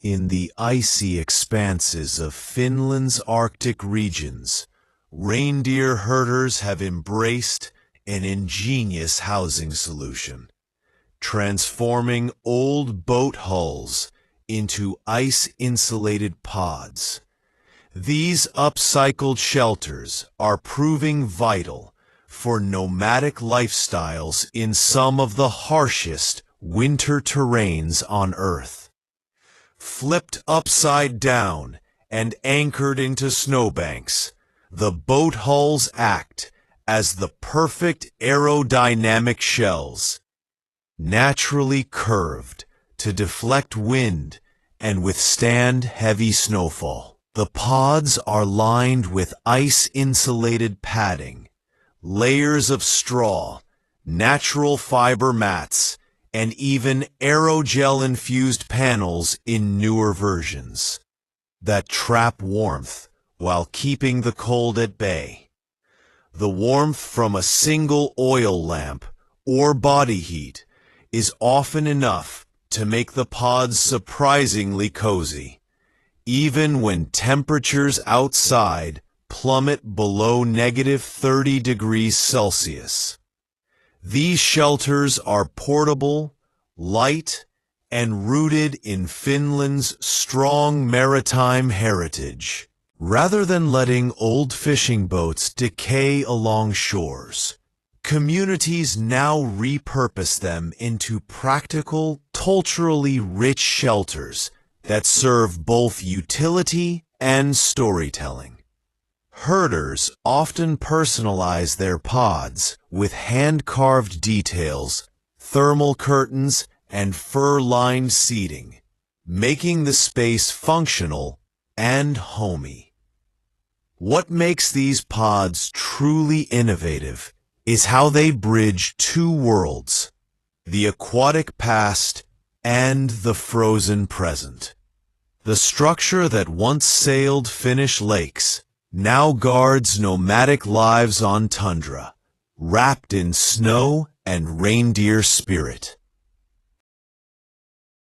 In the icy expanses of Finland's Arctic regions, reindeer herders have embraced an ingenious housing solution, transforming old boat hulls into ice-insulated pods. These upcycled shelters are proving vital for nomadic lifestyles in some of the harshest winter terrains on Earth. Flipped upside down and anchored into snowbanks, the boat hulls act as the perfect aerodynamic shells, naturally curved to deflect wind and withstand heavy snowfall. The pods are lined with ice-insulated padding, layers of straw, natural fiber mats, and even aerogel-infused panels in newer versions that trap warmth while keeping the cold at bay. The warmth from a single oil lamp or body heat is often enough to make the pods surprisingly cozy, even when temperatures outside plummet below -30 degrees Celsius. These shelters are portable, light, and rooted in Finland's strong maritime heritage. Rather than letting old fishing boats decay along shores, communities now repurpose them into practical, culturally rich shelters that serve both utility and storytelling. Herders often personalize their pods with hand-carved details, thermal curtains, and fur-lined seating, making the space functional and homey. What makes these pods truly innovative is how they bridge two worlds, the aquatic past and the frozen present. The structure that once sailed Finnish lakes now guards nomadic lives on tundra, wrapped in snow and reindeer spirit.